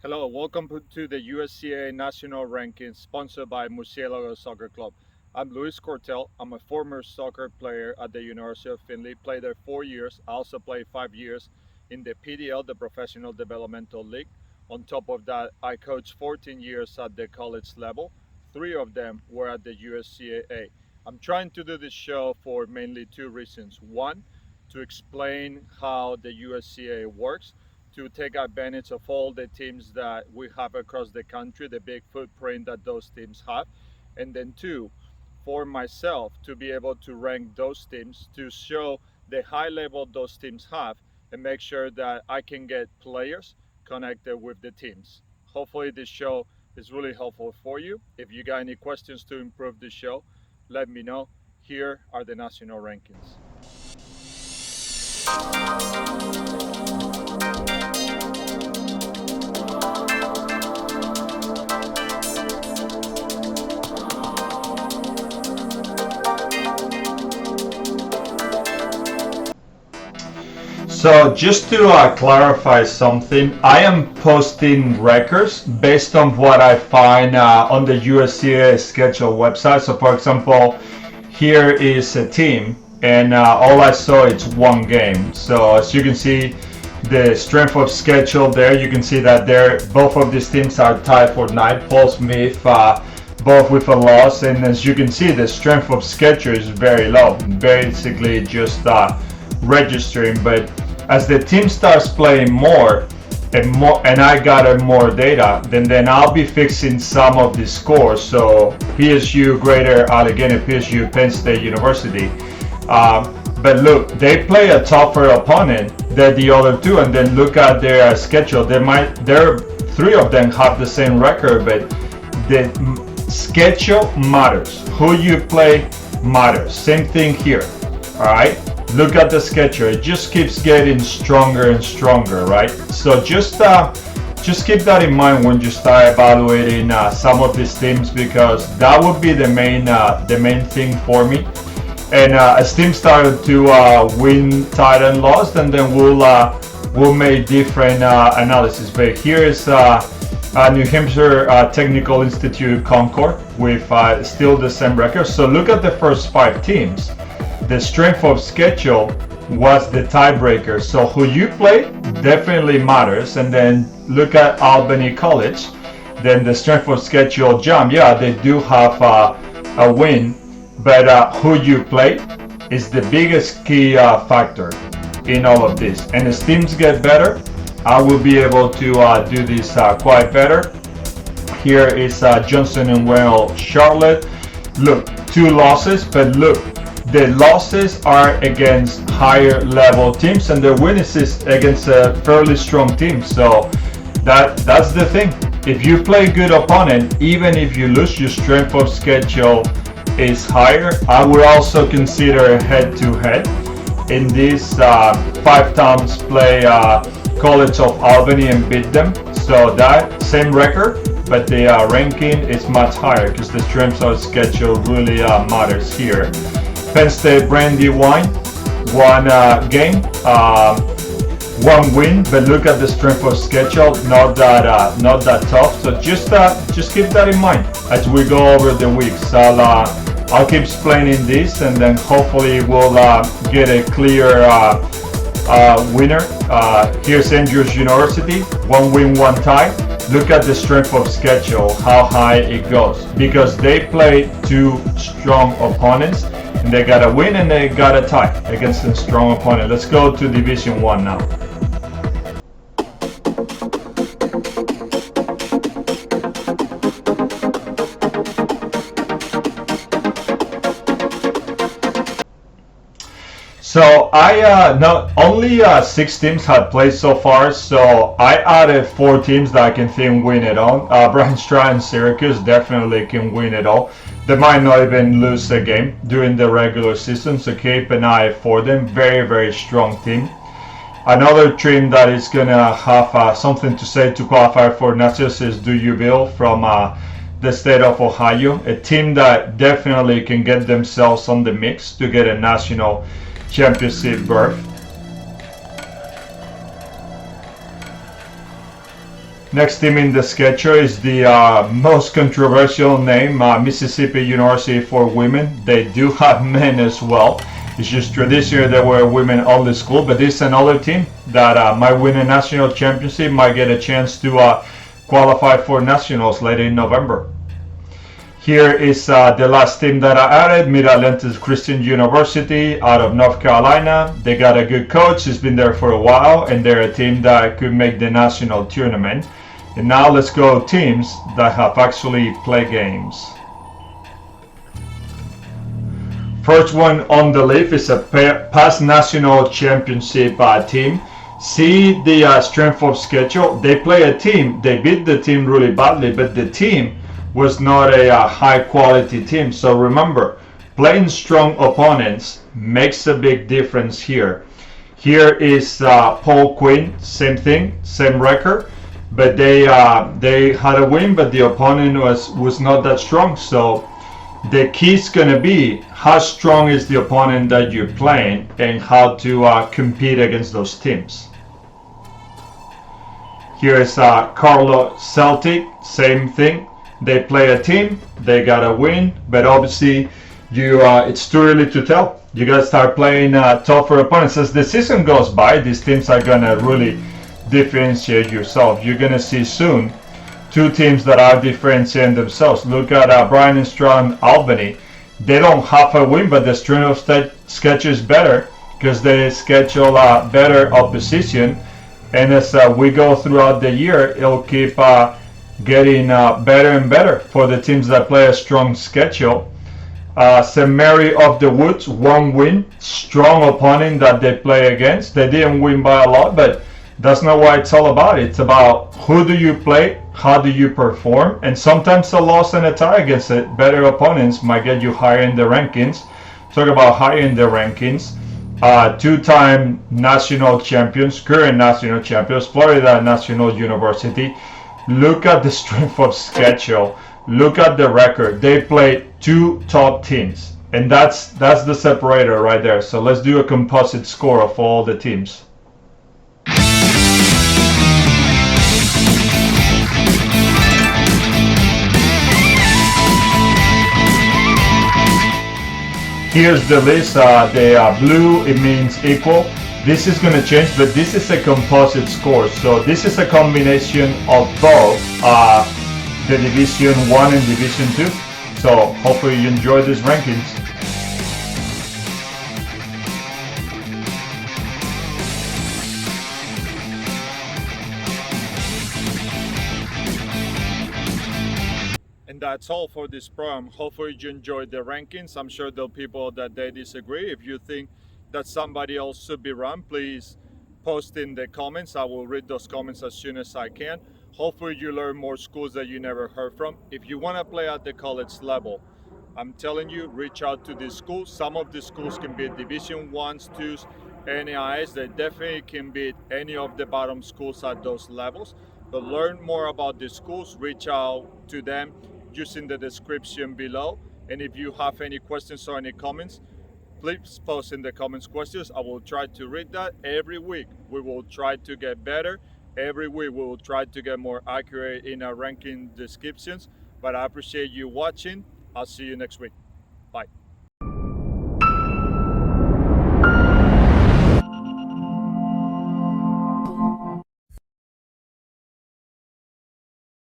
Hello, welcome to the USCAA National Rankings sponsored by Murcielago Soccer Club. I'm Luis Cortel. I'm a former soccer player at the University of Findlay. Played there 4 years. I also played 5 years in the PDL, the Professional Developmental League. On top of that, I coached 14 years at the college level. Three of them were at the USCAA. I'm trying to do this show for mainly two reasons. One, to explain how the USCAA works, to take advantage of all the teams that we have across the country, the big footprint that those teams have. And then two, for myself to be able to rank those teams, to show the high level those teams have, and make sure that I can get players connected with the teams. Hopefully, this show is really helpful for you. If you got any questions to improve the show, let me know. Here are the national rankings. So just to clarify something, I am posting records based on what I find on the USCA schedule website. So for example, here is a team and all I saw is one game. So as you can see, the strength of schedule there, you can see that both of these teams are tied for ninth. Paul Smith both with a loss, and as you can see, the strength of schedule is very low, basically just registering. But as the team starts playing more and I gather more data, then I'll be fixing some of the scores. So PSU, Greater Allegheny, PSU, Penn State University. But look, they play a tougher opponent than the other two, and then look at their schedule. Three of them have the same record, but the schedule matters. Who you play matters. Same thing here. All right. Look at the schedule. It just keeps getting stronger and stronger, right? So just keep that in mind when you start evaluating some of these teams, because that would be the main thing for me. And as teams started to win, tied, and lost, and then we'll make different analysis. But here is New Hampshire Technical Institute Concord with still the same record. So look at the first five teams. The strength of schedule was the tiebreaker. So who you play definitely matters. And then look at Albany College. Then the strength of schedule jump. Yeah, they do have a win, but who you play is the biggest key factor in all of this. And as teams get better, I will be able to do this quite better. Here is Johnson and Wales Charlotte. Look, 2 losses, but look, the losses are against higher level teams and the wins is against a fairly strong team. So that's the thing. If you play good opponent, even if you lose, your strength of schedule is higher. I would also consider head to head. In these 5 times play College of Albany and beat them. So that same record, but the ranking is much higher because the strength of schedule really matters here. Penn State Brandywine, one game, one win, but look at the strength of schedule, not that tough. So just keep that in mind as we go over the weeks. I'll keep explaining this, and then hopefully we'll get a clear winner. Here's Andrews University, 1 win, 1 tie. Look at the strength of schedule, how high it goes, because they play 2 strong opponents. And they got a win and they got a tie against a strong opponent. Let's go to Division 1 now. So not only 6 teams had played so far, so I added 4 teams that I can think win it all. Brian Stroud and Syracuse definitely can win it all. They might not even lose a game during the regular season, so keep an eye for them. Very, very strong team. Another team that is going to have something to say to qualify for Nationals is Deweyville from the state of Ohio. A team that definitely can get themselves on the mix to get a national championship berth. Next team in the schedule is the most controversial name, Mississippi University for women. They do have men as well. It's just tradition that we're a women-only school, but this is another team that might win a national championship, might get a chance to qualify for nationals later in November. Here is the last team that I added, Mid-Atlantic Christian University out of North Carolina. They got a good coach. He's been there for a while, and they're a team that could make the national tournament. And now let's go teams that have actually played games. First one on the list is a past national championship team. See the strength of schedule. They play a team. They beat the team really badly, but the team was not a high quality team. So remember, playing strong opponents makes a big difference here. Here is Paul Quinn, same thing, same record, but they had a win, but the opponent was not that strong. So the key is going to be how strong is the opponent that you're playing and how to compete against those teams. Here is Carlo Celtic, same thing. They play a team, they got a win, but obviously it's too early to tell. You got to start playing tougher opponents. As the season goes by, these teams are going to really differentiate yourself. You're going to see soon two teams that are differentiating themselves. Look at Brian and Stroud and Albany. They don't have a win, but the strength of schedule is better because they schedule better opposition. And as we go throughout the year, it'll keep getting better and better for the teams that play a strong schedule. St. Mary of the Woods, one win, strong opponent that they play against. They didn't win by a lot, but that's not what it's all about. It's about who do you play, how do you perform, and sometimes a loss and a tie against better opponents might get you higher in the rankings. Talk about higher in the rankings. Two-time national champions, current national champions, Florida National University. Look at the strength of schedule. Look at the record. They played two top teams, and that's the separator right there. So let's do a composite score of all the teams. Here's the list. The blue, it means equal. This is going to change, but this is a composite score. So this is a combination of both the Division 1 and Division 2. So hopefully you enjoy these rankings. And that's all for this program. Hopefully you enjoyed the rankings. I'm sure there are people that they disagree. If you think that somebody else should be run, please post in the comments. I will read those comments as soon as I can. Hopefully you learn more schools that you never heard from. If you want to play at the college level, I'm telling you, reach out to these schools. Some of these schools can beat Division 1s, 2s, NAIs. They definitely can beat any of the bottom schools at those levels. But learn more about the schools, reach out to them using the description below. And if you have any questions or any comments, please post in the comments questions. I will try to read that every week. We will try to get better. Every week we will try to get more accurate in our ranking descriptions. But I appreciate you watching. I'll see you next week. Bye.